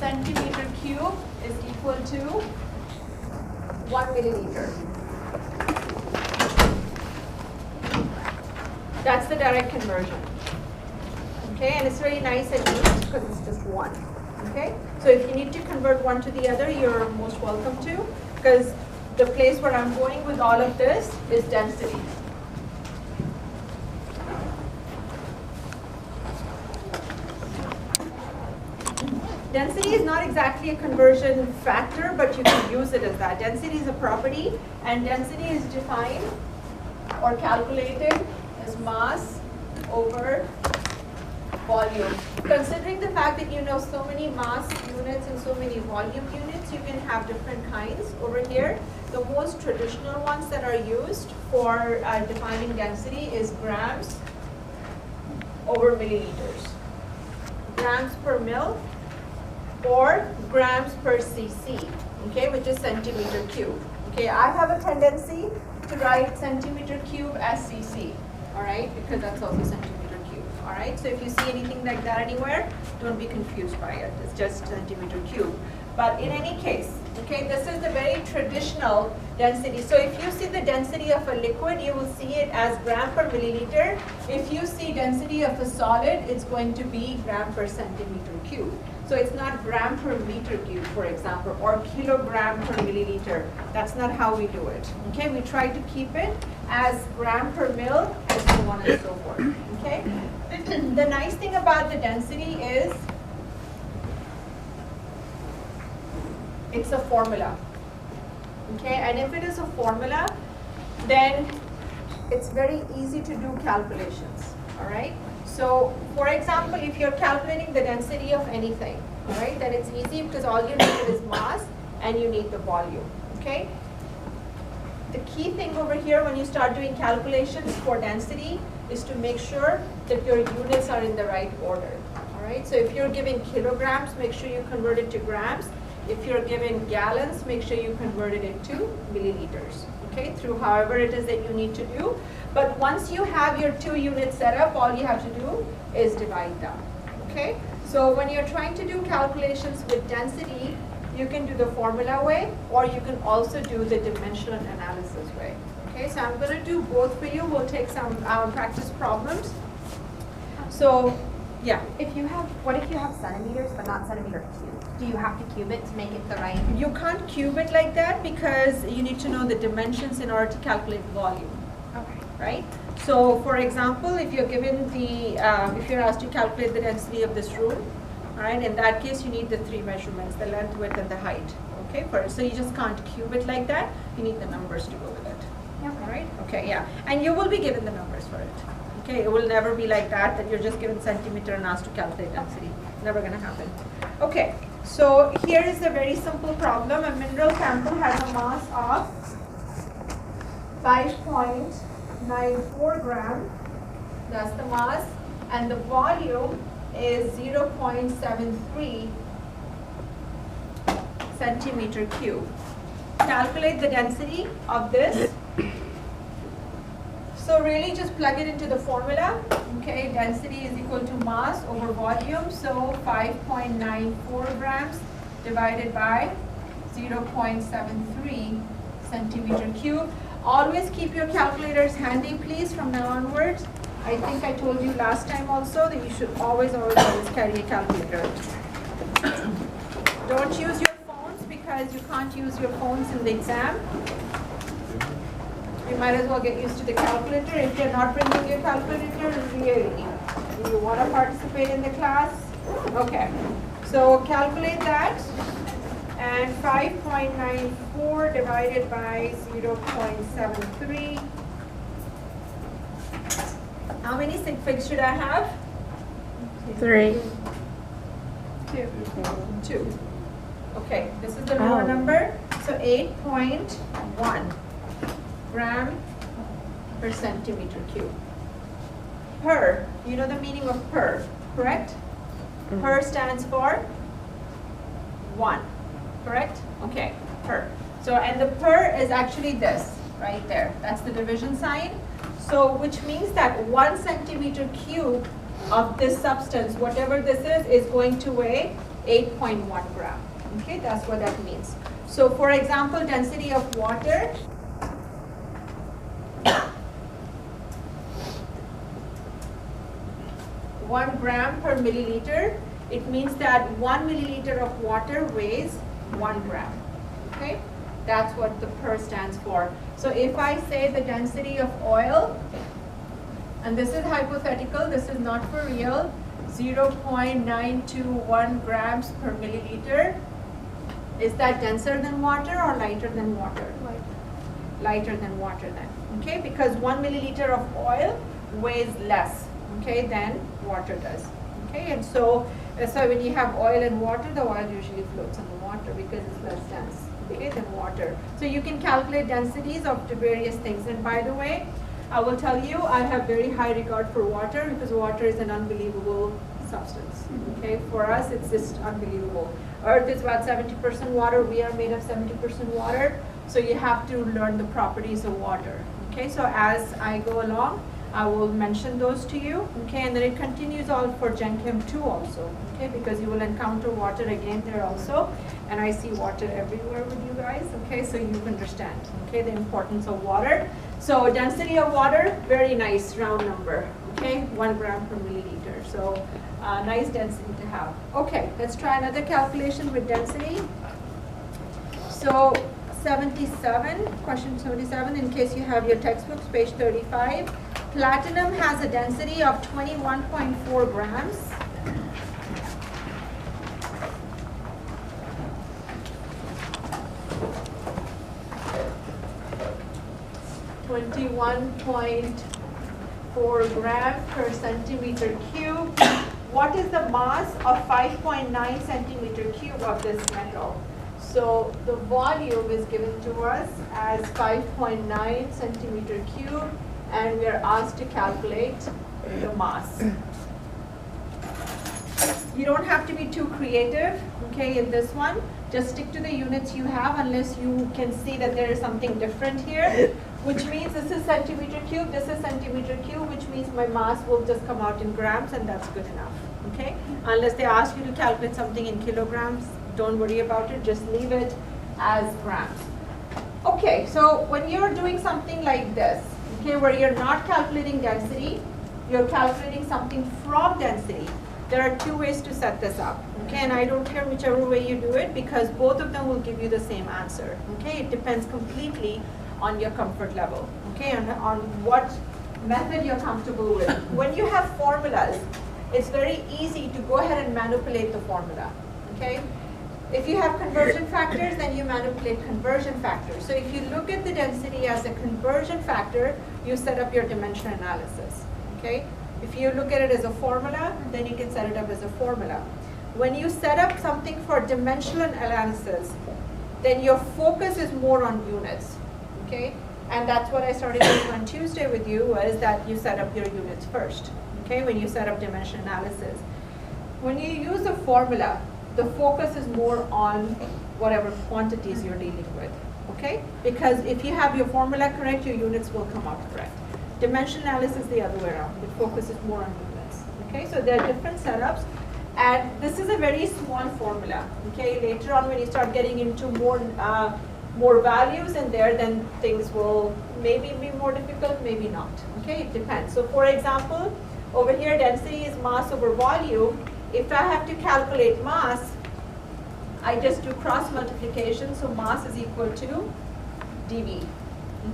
centimeter cube is equal to 1 milliliter. That's the direct conversion. Okay, and it's very nice and neat because it's just one. Okay, so if you need to convert one to the other, you're most welcome to, because the place where I'm going with all of this is density. Density is not exactly a conversion factor, but you can use it as that. Density is a property, and density is defined or calculated as mass over volume. Considering the fact that you know so many mass units and so many volume units, you can have different kinds over here. The most traditional ones that are used for defining density is grams over milliliters. Grams per mil or grams per cc, okay, which is centimeter cube. Okay, I have a tendency to write centimeter cube as cc, all right, because that's also centimeter cube, all right. So if you see anything like that anywhere, don't be confused by it. It's just centimeter cube. But in any case, okay, this is the very traditional density. So if you see the density of a liquid, you will see it as gram per milliliter. If you see density of a solid, it's going to be gram per centimeter cube. So it's not gram per meter cube, for example, or kilogram per milliliter. That's not how we do it. Okay, we try to keep it as gram per mil and so on and so forth. Okay, the nice thing about the density is it's a formula. Okay, and if it is a formula, then it's very easy to do calculations. All right. So, for example, if you're calculating the density of anything, all right, then it's easy because all you need is mass and you need the volume, okay? The key thing over here when you start doing calculations for density is to make sure that your units are in the right order, all right? So if you're giving kilograms, make sure you convert it to grams. If you're given gallons, make sure you convert it into milliliters, okay, through however it is that you need to do. But once you have your 2 units set up, all you have to do is divide them, okay? So when you're trying to do calculations with density, you can do the formula way, or you can also do the dimensional analysis way, okay? So I'm going to do both for you. We'll take some practice problems. So, yeah. What if you have centimeters but not centimeter cube? Do you have to cube it to make it the right? You can't cube it like that because you need to know the dimensions in order to calculate volume. Okay. Right? So, for example, if you're given the, if you're asked to calculate the density of this room, all right, in that case, you need the 3 measurements, the length, width, and the height. Okay, so you just can't cube it like that. You need the numbers to go with it. Okay. All right? Okay, yeah. And you will be given the numbers for it. Okay, it will never be like that, that you're just given centimeter and asked to calculate density. Never going to happen. Okay, so here is a very simple problem. A mineral sample has a mass of 5.94 gram, that's the mass, and the volume is 0.73 centimeter cube. Calculate the density of this. So really just plug it into the formula. Okay, density is equal to mass over volume, so 5.94 grams divided by 0.73 centimeter cube. Always keep your calculators handy, please, from now onwards. I think I told you last time also that you should always carry a calculator. Don't use your phones because you can't use your phones in the exam. You might as well get used to the calculator. If you're not bringing your calculator, really, do you want to participate in the class? Okay, so calculate that. And 5.94 divided by 0.73. How many sig figs should I have? 3. 2. Okay, this is the lower number. So 8.1 gram per centimeter cube. Per, you know the meaning of per, correct? Per stands for 1. Correct? Okay, per. So, and the per is actually this, right there. That's the division sign. So, which means that 1 centimeter cube of this substance, whatever this is going to weigh 8.1 gram. Okay, that's what that means. So for example, density of water, one gram per milliliter, it means that 1 milliliter of water weighs 1 gram. Okay, that's what the per stands for. So if I say the density of oil, and this is hypothetical, this is not for real, 0.921 grams per milliliter, is that denser than water or lighter than water? Lighter than water then, okay? Because 1 milliliter of oil weighs less, okay, than water does, okay? And so when you have oil and water, the oil usually floats in the water because it's less dense, okay, than water. So you can calculate densities of the various things. And by the way, I will tell you, I have very high regard for water because water is an unbelievable substance, okay? For us, it's just unbelievable. Earth is about 70% water, we are made of 70% water, so you have to learn the properties of water, okay? So as I go along, I will mention those to you, okay? And then it continues on for GenChem2 also, okay? Because you will encounter water again there also, and I see water everywhere with you guys, okay? So you understand, okay, the importance of water. So density of water, very nice round number, okay? 1 gram per milliliter, so nice density to have. Okay, let's try another calculation with density. So 77, question 77, in case you have your textbooks, page 35. Platinum has a density of 21.4 grams. .4 gram per centimeter cube. What is the mass of 5.9 centimeter cube of this metal? So the volume is given to us as 5.9 centimeter cube, and we are asked to calculate the mass. You don't have to be too creative, okay, in this one. Just stick to the units you have unless you can see that there is something different here, which means this is centimeter cube, this is centimeter cube, which means my mass will just come out in grams, and that's good enough, okay? Unless they ask you to calculate something in kilograms, don't worry about it, just leave it as grams. Okay, so when you're doing something like this, okay, where you're not calculating density, you're calculating something from density. There are two ways to set this up, okay, and I don't care whichever way you do it because both of them will give you the same answer, okay? It depends completely on your comfort level, okay, and on what method you're comfortable with. When you have formulas, it's very easy to go ahead and manipulate the formula, okay? If you have conversion factors, then you manipulate conversion factors. So if you look at the density as a conversion factor, you set up your dimension analysis, okay? If you look at it as a formula, then you can set it up as a formula. When you set up something for dimensional analysis, then your focus is more on units, okay? And that's what I started doing on Tuesday with you, was that you set up your units first, okay, when you set up dimension analysis. When you use a formula, the focus is more on whatever quantities you're dealing with, okay? Because if you have your formula correct, your units will come out correct. Dimension analysis the other way around. The focus is more on units, okay? So there are different setups, and this is a very small formula, okay? Later on when you start getting into more values in there, then things will maybe be more difficult, maybe not, okay? It depends. So for example, over here density is mass over volume. If I have to calculate mass, I just do cross multiplication, so mass is equal to dV,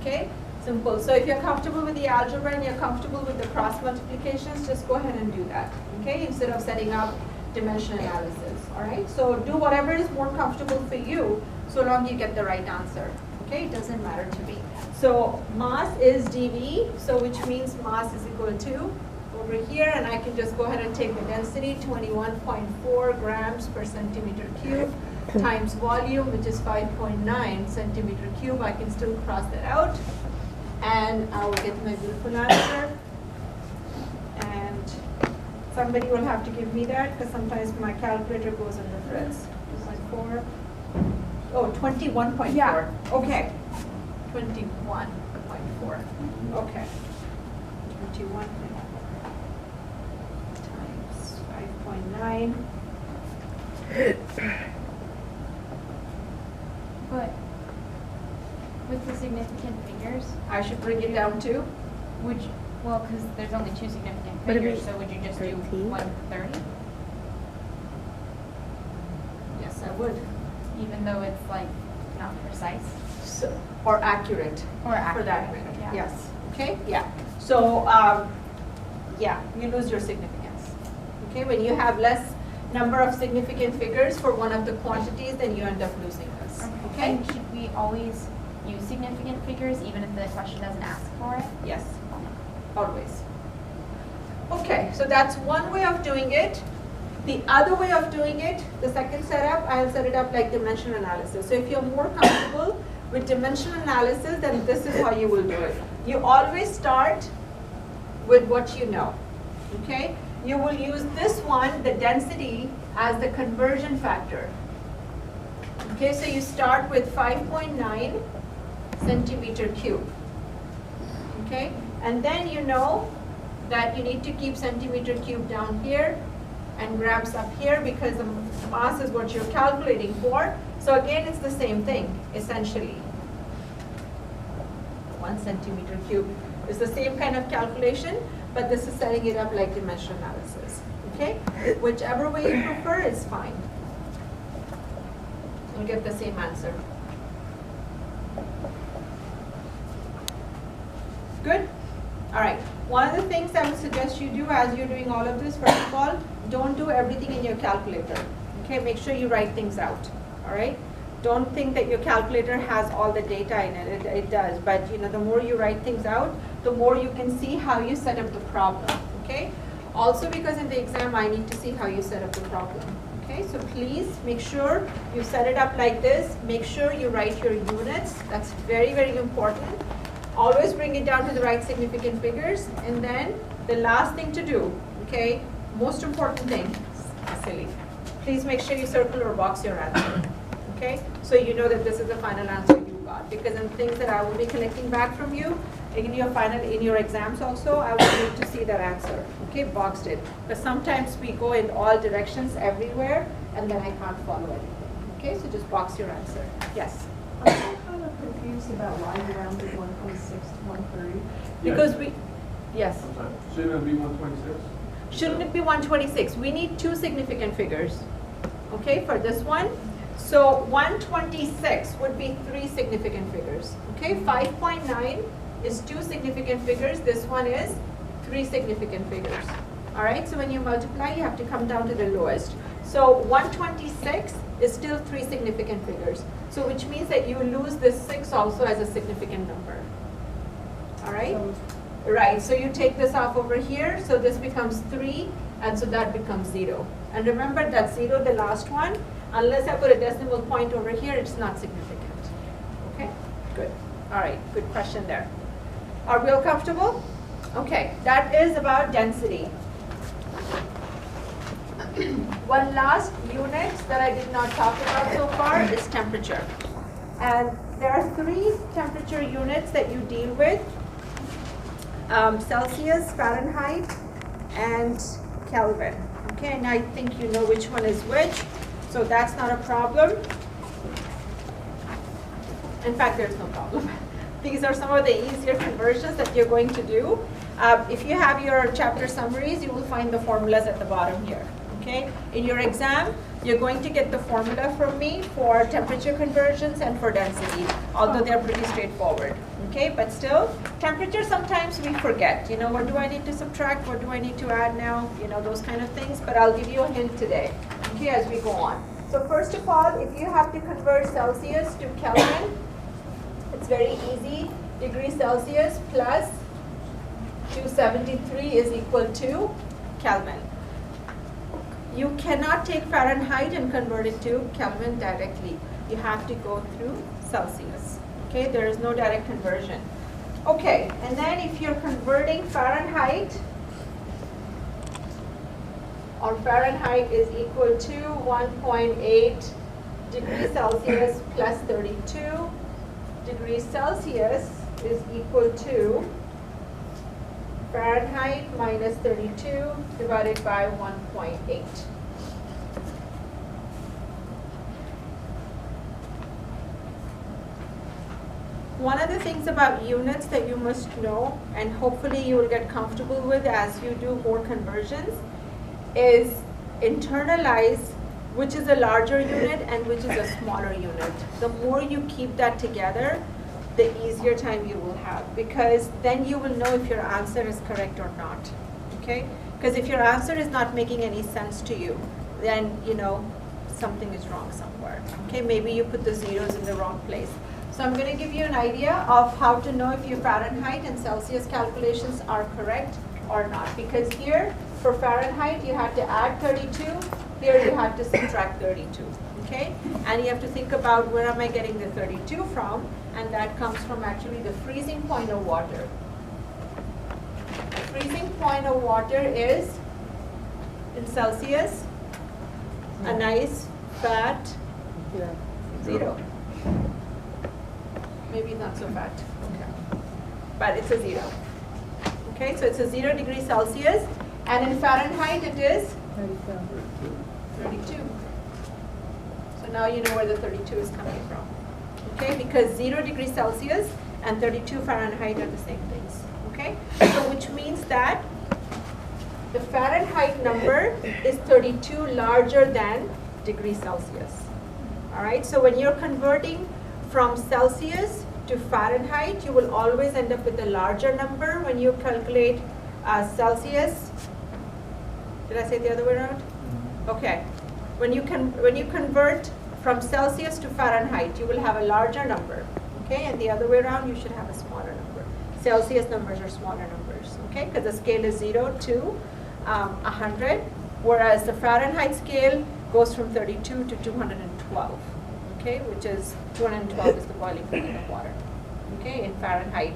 okay? Simple. So if you're comfortable with the algebra and you're comfortable with the cross multiplications, just go ahead and do that, okay? Instead of setting up dimension analysis, all right? So do whatever is more comfortable for you, so long you get the right answer, okay? It doesn't matter to me. So mass is dV, so which means mass is equal to over here, and I can just go ahead and take the density, 21.4 grams per centimeter cube, times volume, which is 5.9 centimeter cube. I can still cross that out, and I will get my beautiful answer. And somebody will have to give me that, because sometimes my calculator goes on the fritz. 2.4. Oh, 21.4. Yeah. Okay. 21.4. Okay. 21.4 times 5.9. significant figures, I should bring it down to? would you, well, because there's only two significant Would it be figures, so would you just do 13? 130? Yes, I would. Even though it's like not precise? So, or accurate. Or accurate, For that matter. yeah. Yes, okay, yeah. So, yeah, you lose your significance. Okay, when you have less number of significant figures for one of the quantities, then you end up losing this. Okay? And should we always use significant figures even if the question doesn't ask for it? Yes, always. Okay, so that's one way of doing it. The other way of doing it, the second setup, I'll set it up like dimension analysis. So if you're more comfortable with dimension analysis, then this is how you will do it. You always start with what you know, okay? You will use this one, the density, as the conversion factor. Okay, so you start with 5.9 centimeter cube. Okay, and then you know that you need to keep centimeter cube down here and grams up here because the mass is what you're calculating for. So again, it's the same thing, essentially. 1 centimeter cube is the same kind of calculation, but this is setting it up like dimension analysis. Okay, whichever way you prefer is fine. You'll get the same answer. Good? All right. One of the things I would suggest you do as you're doing all of this, first of all, don't do everything in your calculator. Okay, make sure you write things out. All right? Don't think that your calculator has all the data in it. It does, but you know, the more you write things out, the more you can see how you set up the problem. Okay? Also, because in the exam, I need to see how you set up the problem. Okay, so please make sure you set it up like this. Make sure you write your units. That's very, very important. Always bring it down to the right significant figures. And then the last thing to do, okay, most important thing, silly, please make sure you circle or box your answer. Okay, so you know that this is the final answer you got. Because in things that I will be collecting back from you, in your exams also, I will need to see that answer. Okay, boxed it. But sometimes we go in all directions everywhere, and then I can't follow anything. Okay, so just box your answer. Yes? I'm kind of confused about why you rounded 126 to 130. Because we, yes. I'm sorry. Shouldn't it be 126? Shouldn't it be 126? We need two significant figures. Okay, for this one. So 126 would be three significant figures. Okay, 5.9 is two significant figures. This one is three significant figures. All right, so when you multiply, you have to come down to the lowest. So 126 is still three significant figures. So which means that you lose this 6 also as a significant number. All right? Right, so you take this off over here, so this becomes 3, and so that becomes 0. And remember that 0, the last one, unless I put a decimal point over here, it's not significant. Okay, good. All right, good question there. Are we all comfortable? Okay, that is about density. One last unit that I did not talk about so far is temperature. And there are three temperature units that you deal with. Celsius, Fahrenheit, and Kelvin. Okay, and I think you know which one is which, so that's not a problem. In fact, there's no problem. These are some of the easier conversions that you're going to do. If you have your chapter summaries, you will find the formulas at the bottom here. Okay, in your exam, you're going to get the formula from me for temperature conversions and for density, although they're pretty straightforward. Okay, but still, temperature sometimes we forget. You know, what do I need to subtract? What do I need to add now? You know, those kind of things, but I'll give you a hint today, okay, as we go on. So first of all, if you have to convert Celsius to Kelvin, it's very easy. Degree Celsius plus 273 is equal to Kelvin. You cannot take Fahrenheit and convert it to Kelvin directly. You have to go through Celsius. Okay, there is no direct conversion. Okay, and then if you're converting Fahrenheit, or Fahrenheit is equal to 1.8 degrees Celsius plus 32 degrees Celsius is equal to Fahrenheit minus 32 divided by 1.8. One of the things about units that you must know, and hopefully you will get comfortable with as you do more conversions, is internalize which is a larger unit and which is a smaller unit. The more you keep that together, the easier time you will have, because then you will know if your answer is correct or not, okay? Because if your answer is not making any sense to you, then you know something is wrong somewhere, okay? Maybe you put the zeros in the wrong place. So I'm going to give you an idea of how to know if your Fahrenheit and Celsius calculations are correct or not, because here for Fahrenheit you have to add 32, here you have to subtract 32, okay? And you have to think about where am I getting the 32 from, and that comes from actually the freezing point of water. The freezing point of water is, in Celsius, a nice fat 0. Maybe not so fat, okay. But it's a 0. Okay, so it's a 0 degree Celsius, and in Fahrenheit it is 32. So now you know where the 32 is coming from. Okay, because 0 degrees Celsius and 32 Fahrenheit are the same things. Okay, so which means that the Fahrenheit number is 32 larger than degrees Celsius. All right, so when you're converting from Celsius to Fahrenheit, you will always end up with a larger number when you calculate Celsius. Did I say it the other way around? Okay. When you convert from Celsius to Fahrenheit, you will have a larger number. Okay, and the other way around, you should have a smaller number. Celsius numbers are smaller numbers. Okay, because the scale is 0 to 100, whereas the Fahrenheit scale goes from 32 to 212. Okay, which is 212 is the boiling point of water. Okay, in Fahrenheit.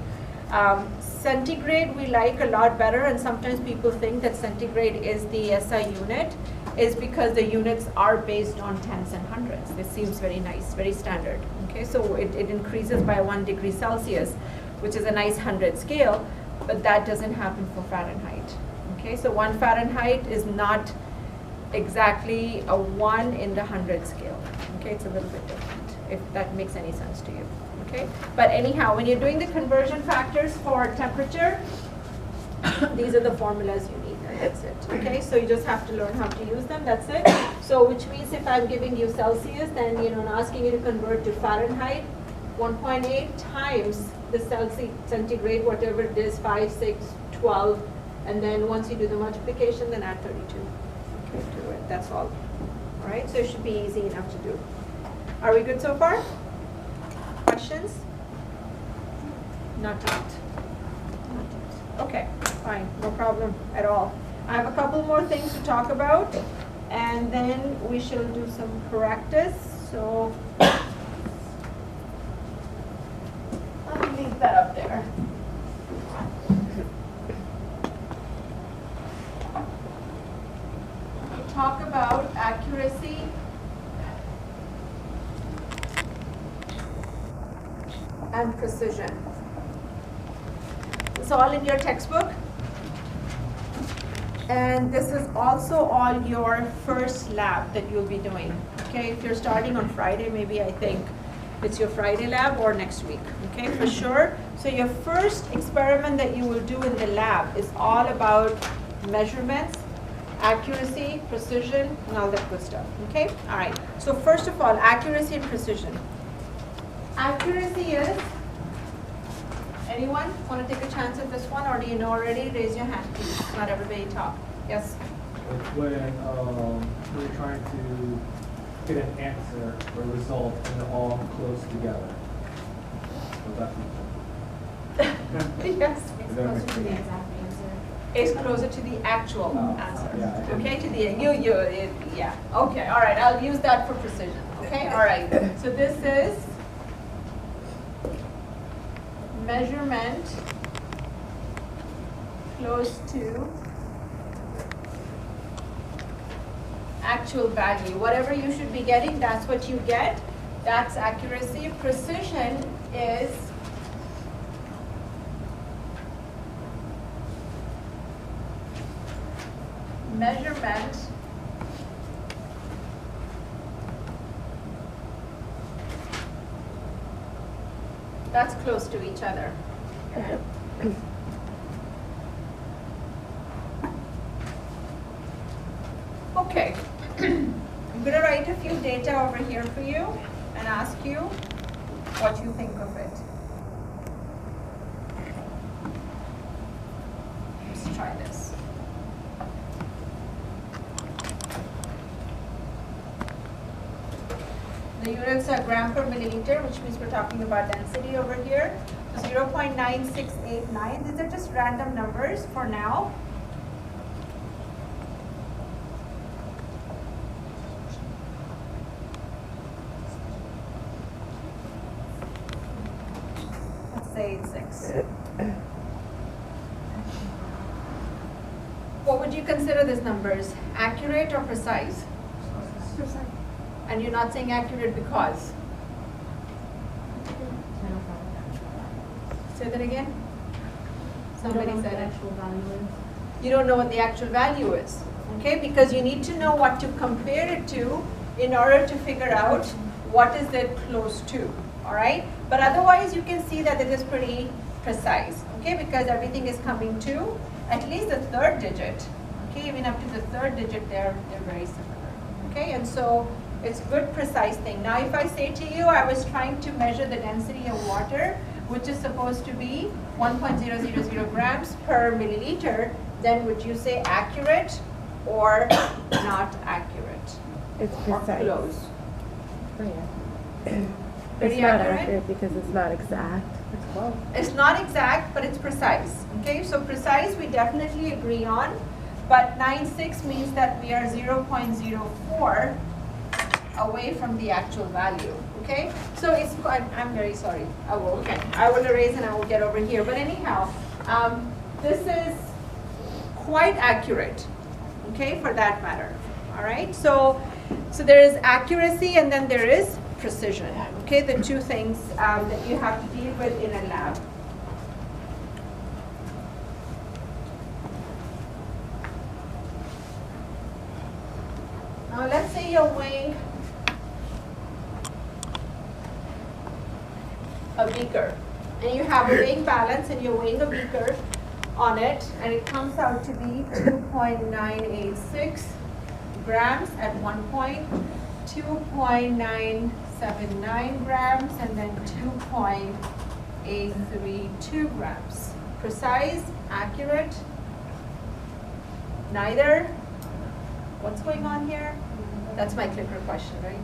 Centigrade we like a lot better, and sometimes people think that centigrade is the SI unit, is because the units are based on tens and hundreds. This seems very nice, very standard. Okay, so it increases by 1 degree Celsius, which is a nice 100 scale, but that doesn't happen for Fahrenheit. Okay, so 1 Fahrenheit is not exactly a 1 in the 100 scale. Okay, it's a little bit different, if that makes any sense to you. Okay, but anyhow, when you're doing the conversion factors for temperature, these are the formulas you need, and that's it. Okay, so you just have to learn how to use them, that's it. So which means if I'm giving you Celsius, then you know, I'm asking you to convert to Fahrenheit, 1.8 times the centigrade, whatever it is, 5, 6, 12, and then once you do the multiplication, then add 32 to it. That's all. All right, so it should be easy enough to do. Are we good so far? Questions? Not yet. Not yet. Okay, fine, no problem at all. I have a couple more things to talk about, and then we shall do some practice. So let me leave that up there. We talk about accuracy and precision. It's all in your textbook, and this is also all your first lab that you'll be doing. Okay, if you're starting on Friday, maybe I think it's your Friday lab or next week. Okay, for sure. So your first experiment that you will do in the lab is all about measurements, accuracy, precision, and all that good stuff. Okay, all right. So first of all, accuracy and precision. Accuracy is, anyone want to take a chance at this one, or do you know already? Raise your hand, please. Not everybody talk. Yes? It's when we're trying to get an answer or result and they're all close together. So that's Yes. It's closer to the exact answer. It's closer to the actual answer. yeah. Okay, to the, yeah. Okay, all right, I'll use that for precision. Okay, all right. So this is measurement close to actual value. Whatever you should be getting, that's what you get. That's accuracy. Precision is measurement That's close to each other. Okay. I'm going to write a few data over here for you and ask you what you think of it. Let's try this. The units are gram per milliliter, which means we're talking about density over here. So 0.9689. These are just random numbers for now. Let's say 6. What would you consider these numbers? Accurate or precise? Precise. And you're not saying accurate because? Say that again? Somebody said it. Actual value is. You don't know what the actual value is, okay? Because you need to know what to compare it to in order to figure out what is it close to, all right? But otherwise, you can see that it is pretty precise, okay? Because everything is coming to at least the third digit, okay? Even up to the third digit, they're very similar, okay? And so it's a good, precise thing. Now, if I say to you, I was trying to measure the density of water, which is supposed to be 1.000 grams per milliliter, then would you say accurate or not accurate? It's Or precise. close? Oh, yeah. Pretty It's not accurate? accurate because it's not exact. It's close. It's not exact, but it's precise. Okay, so precise we definitely agree on, but 9.6 means that we are 0.04 away from the actual value. Okay, so it's quite, I'm very sorry. I will erase and I will get over here. But anyhow, this is quite accurate. Okay, for that matter. All right, so there is accuracy and then there is precision. Okay, the two things that you have to deal with in a lab. Now let's say you're weighing a beaker and you have a weighing balance and you're weighing a beaker on it and it comes out to be 2.986 grams at one point, 2.979 grams, and then 2.832 grams. Precise, accurate, neither. What's going on here? That's my clicker question, right?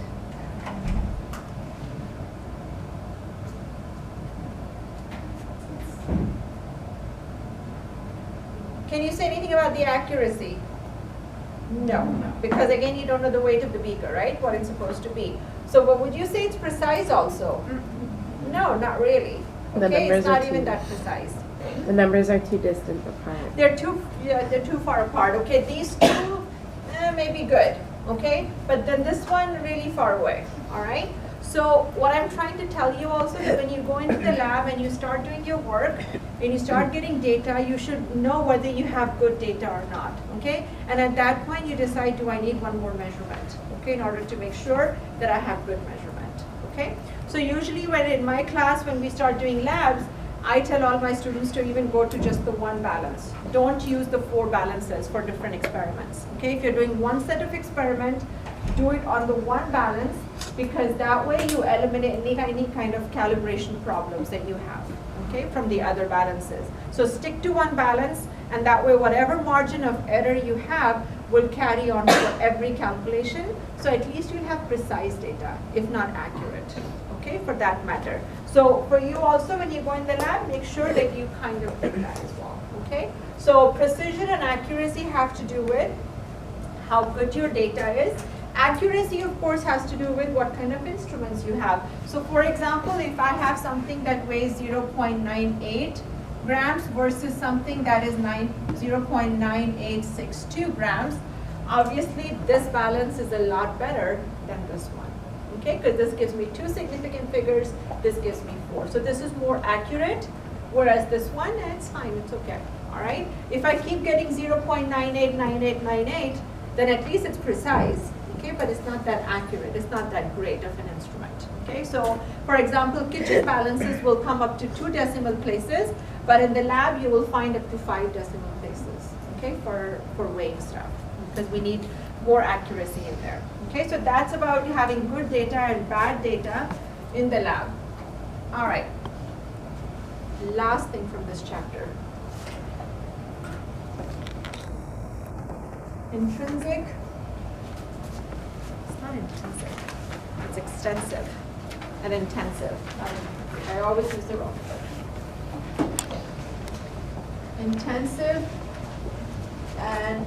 Can you say anything about the accuracy? No, because again, you don't know the weight of the beaker, right? What it's supposed to be. So, but would you say it's precise also? No, not really. The Okay, it's numbers are not even too- that precise. The numbers are too distant apart. They're too far apart. Okay, these two may be good. Okay, but then this one really far away. All right. So what I'm trying to tell you also is when you go into the lab and you start doing your work and you start getting data, you should know whether you have good data or not, okay? And at that point you decide, do I need one more measurement, okay, in order to make sure that I have good measurement, okay? So usually when in my class, when we start doing labs, I tell all my students to even go to just the one balance. Don't use the 4 balances for different experiments, okay? If you're doing one set of experiment, do it on the one balance, because that way you eliminate any kind of calibration problems that you have, okay, from the other balances. So stick to one balance, and that way whatever margin of error you have will carry on for every calculation. So at least you'll have precise data, if not accurate, okay, for that matter. So for you also, when you go in the lab, make sure that you kind of do that as well, okay? So precision and accuracy have to do with how good your data is. Accuracy, of course, has to do with what kind of instruments you have. So for example, if I have something that weighs 0.98 grams versus something that is 0.9862 grams, obviously this balance is a lot better than this one, okay? Because this gives me 2 significant figures, this gives me 4. So this is more accurate, whereas this one, it's fine, it's okay, all right? If I keep getting 0.989898, then at least it's precise. okay, but it's not that accurate, it's not that great of an instrument, okay? So, for example, kitchen balances will come up to 2 decimal places, but in the lab you will find up to 5 decimal places, okay, for weighing stuff, because we need more accuracy in there, okay? So that's about having good data and bad data in the lab. All right, last thing from this chapter. Intrinsic, it's not intrinsic, it's extensive and intensive. I always use the wrong word. Intensive and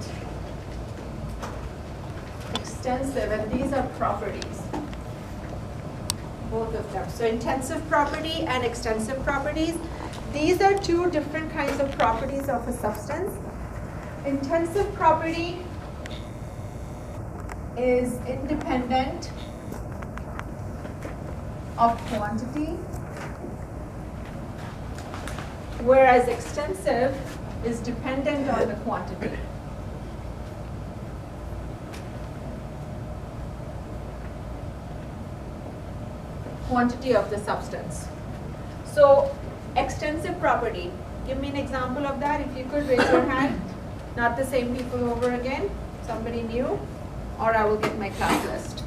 extensive, and these are properties, both of them. So intensive property and extensive properties, these are 2 different kinds of properties of a substance. Intensive property is independent of quantity, whereas extensive is dependent on the quantity. Quantity of the substance. So extensive property, give me an example of that if you could, raise your hand. Not the same people over again, somebody new, or I will get my class list.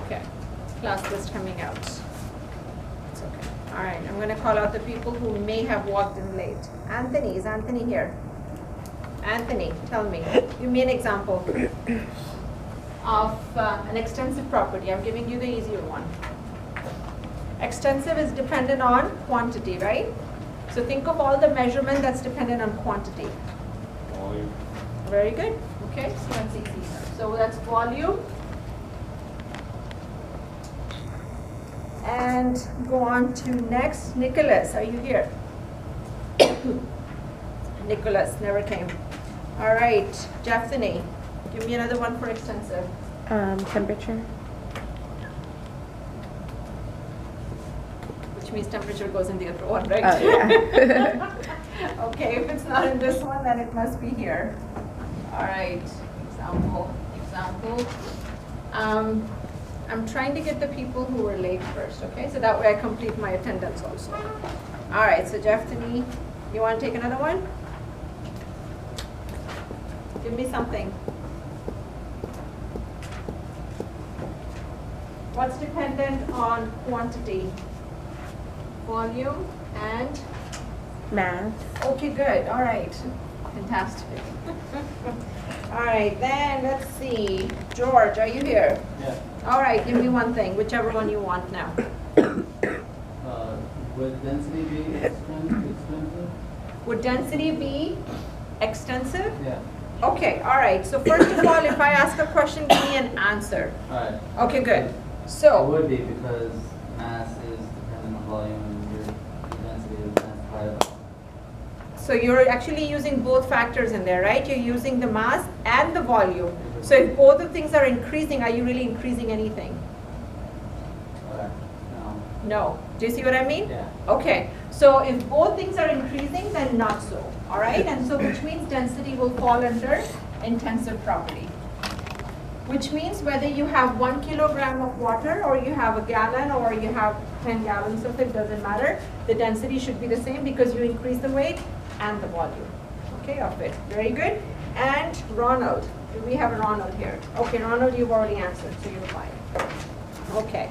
Okay, class list coming out. It's okay. All right, I'm going to call out the people who may have walked in late. Anthony, is Anthony here? Anthony, tell me, give me an example of an extensive property. I'm giving you the easier one. Extensive is dependent on quantity, right? So think of all the measurement that's dependent on quantity. Volume. Very good. Okay, so that's easy. So that's volume. And go on to next. Nicholas, are you here? Nicholas never came. All right, Jeffany, give me another one for extensive. Temperature. Which means temperature goes in the other one, right? Oh, yeah. Okay, if it's not in this one, then it must be here. All right, example. I'm trying to get the people who were late first, okay? So that way I complete my attendance also. All right, so Jeffany, you want to take another one? Give me something. What's dependent on quantity? Volume and? Mass. Okay, good. All right. Fantastic. All right, then let's see. George, are you here? Yeah. All right, give me one thing, whichever one you want now. Would density be extensive? Would density be extensive? Yeah. Okay, all right. So first of all, if I ask a question, give me an answer. Alright. Okay, good. It So, would be because mass is dependent on volume and your density is multiplied by. so you're actually using both factors in there, right? You're using the mass and the volume. So if both of things are increasing, are you really increasing anything? Okay. No. No. Do you see what I mean? Yeah. Okay. So if both things are increasing, then not so. All right? And so which means density will fall under intensive property. Which means whether you have 1 kilogram of water or you have a gallon or you have 10 gallons of it, doesn't matter. The density should be the same because you increase the weight and the volume, okay, of it. Very good. And Ronald, do we have a Ronald here? Okay, Ronald, you've already answered, so you're fine. Okay.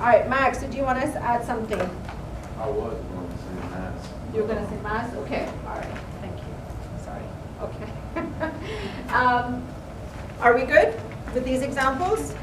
All right, Max, did you want us to add something? I was going to say mass. You're going to say mass? Okay, all right, thank you. Sorry, okay. Are we good with these examples?